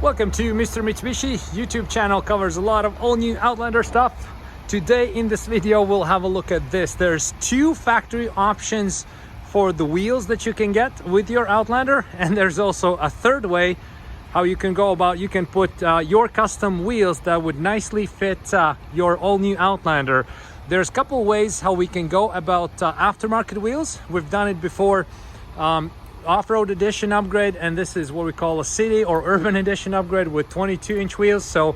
Welcome to Mr. Mitsubishi. YouTube channel covers a lot of all new Outlander stuff. Today in this video we'll have a look at this. There's two factory options for the wheels that you can get with your Outlander, and there's also a third way how you can go about. You can put your custom wheels that would nicely fit your all new Outlander. There's a couple ways how we can go about aftermarket wheels. We've done it before. Off-road edition upgrade, and this is what we call a city or urban edition upgrade with 22-inch wheels. So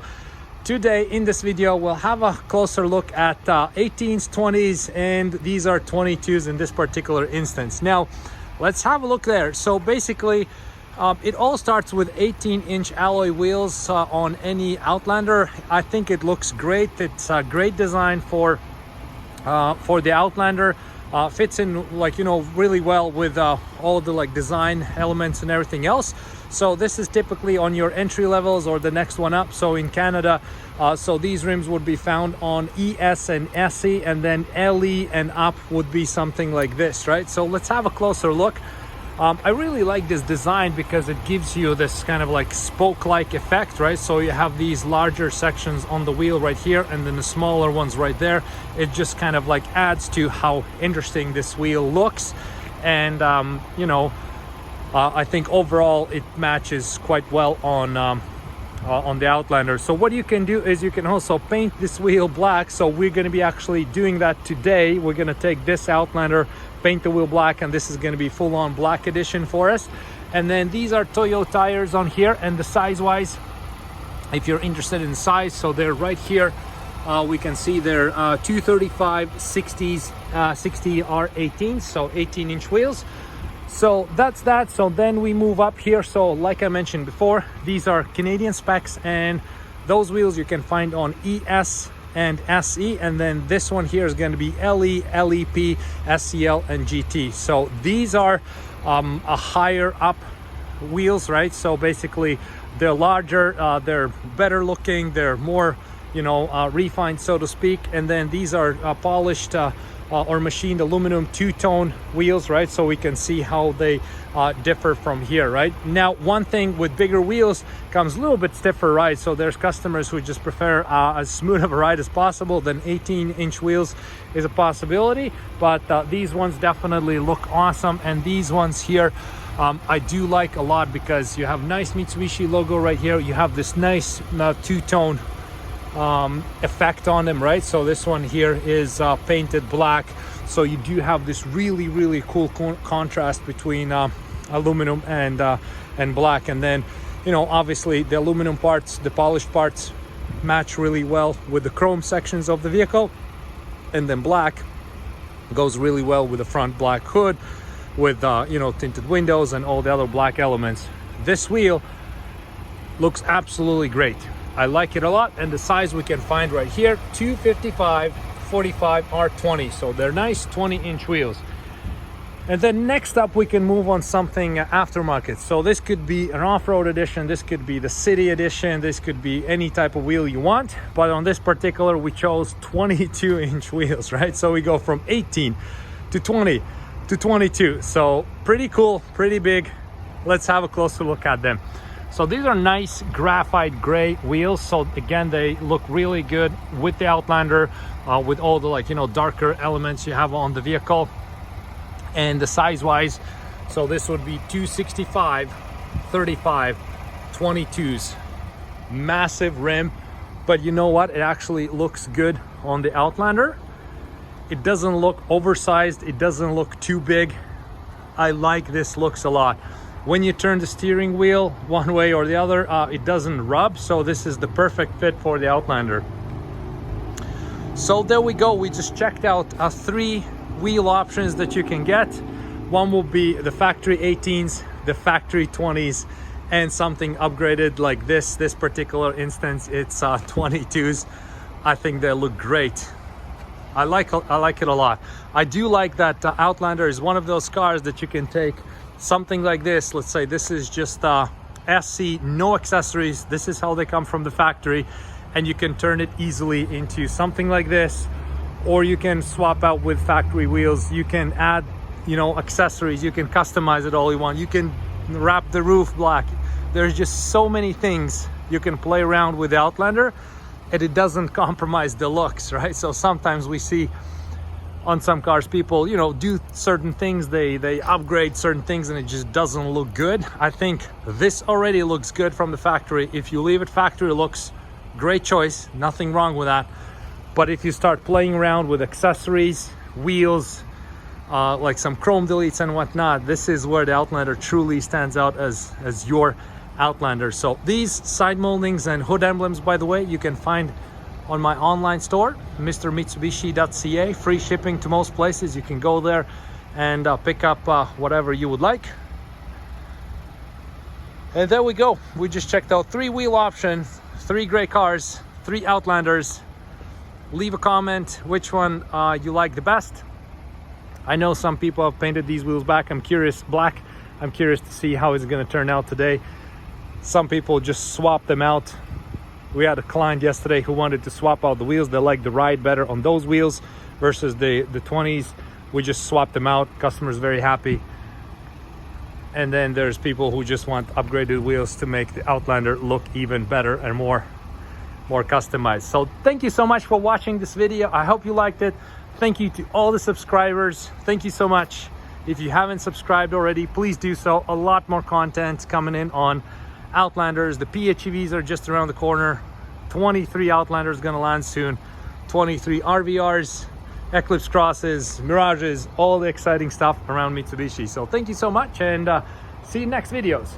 today in this video we'll have a closer look at 18s, 20s, and these are 22s in this particular instance. Now let's have a look there. So basically it all starts with 18-inch alloy wheels on any Outlander. I think it looks great. It's a great design for the Outlander. Fits in, like, you know, really well with all the design elements and everything else. So this is typically on your entry levels or the next one up. So in Canada, so these rims would be found on ES and SE, and then LE and up would be something like this, right? So let's have a closer look. I really like this design because it gives you this kind of like spoke-like effect, right? So you have these larger sections on the wheel right here, and then the smaller ones right there. It just kind of like adds to how interesting this wheel looks. And you know, I think overall it matches quite well on the Outlander. So what you can do is you can also paint this wheel black. So we're going to be actually doing that today. We're going to take this Outlander, paint the wheel black, and this is going to be full-on black edition for us. And then these are Toyo tires on here, and the size wise, if you're interested in size, so they're right here. We can see they're 235 60s 60 R18s, so 18-inch wheels. So that's that. So then we move up here. So like I mentioned before, these are Canadian specs, and those wheels you can find on ES and SE, and then this one here is going to be LE, LEP, SCL, and GT. So these are a higher up wheels, right? So basically they're larger, they're better looking, they're more, you know, refined, so to speak. And then these are polished or machined aluminum two-tone wheels, right? So we can see how they differ from here, right? Now, one thing with bigger wheels comes a little bit stiffer ride. So there's customers who just prefer as smooth of a ride as possible. Then 18-inch wheels is a possibility, but these ones definitely look awesome. And these ones here I do like a lot because you have nice Mitsubishi logo right here. You have this nice two-tone effect on them, right? So this one here is painted black, so you do have this really cool contrast between aluminum and black. And then, you know, obviously the aluminum parts, the polished parts, match really well with the chrome sections of the vehicle, and then black goes really well with the front black hood, with you know, tinted windows and all the other black elements. This wheel looks absolutely great. I like it a lot, and the size we can find right here, 255 45 R20. So they're nice 20-inch wheels. And then next up we can move on something aftermarket. So this could be an off-road edition, this could be the city edition, this could be any type of wheel you want, but on this particular we chose 22-inch wheels, right? So we go from 18 to 20 to 22. So pretty cool, pretty big. Let's have a closer look at them. So these are nice graphite gray wheels. So again, they look really good with the Outlander, with all the, like, you know, darker elements you have on the vehicle. And the size wise, so this would be 265 35 22s. Massive rim, but you know what, it actually looks good on the Outlander. It doesn't look oversized, it doesn't look too big. I like this looks a lot. When you turn the steering wheel one way or the other, it doesn't rub. So this is the perfect fit for the Outlander. So there we go. We just checked out 3 wheel options that you can get. One will be the factory 18s, the factory 20s, and something upgraded like this. This particular instance, it's 22s. I think they look great. I like it a lot. I do like that Outlander is one of those cars that you can take something like this. Let's say this is just SC, no accessories. This is how they come from the factory, and you can turn it easily into something like this, or you can swap out with factory wheels. You can add, you know, accessories. You can customize it all you want. You can wrap the roof black, There's just so many things you can play around with the Outlander, and it doesn't compromise the looks, right? So sometimes we see on some cars people, you know, do certain things, they upgrade certain things, and it just doesn't look good. I think this already looks good from the factory. If you leave it factory, it looks great choice, nothing wrong with that. But if you start playing around with accessories, wheels, like some chrome deletes and whatnot, this is where the Outlander truly stands out as your Outlander. So these side moldings and hood emblems, by the way, you can find on my online store, mrmitsubishi.ca. Free shipping to most places. You can go there and pick up whatever you would like. And there we go. We just checked out 3 wheel options, 3 great cars, 3 Outlanders. Leave a comment which one you like the best. I know some people have painted these wheels black. I'm curious to see how it's going to turn out today. Some people just swap them out. We had a client yesterday who wanted to swap out the wheels. They like the ride better on those wheels versus the 20s. We just swapped them out. Customer's very happy. And then there's people who just want upgraded wheels to make the Outlander look even better and more customized. So thank you so much for watching this video. I hope you liked it. Thank you to all the subscribers. Thank you so much. If you haven't subscribed already, please do so. A lot more content coming in on Outlanders. The PHEVs are just around the corner. 23 Outlanders gonna land soon. 23 RVRs, Eclipse Crosses, Mirages, all the exciting stuff around Mitsubishi. So thank you so much, and see you in next videos.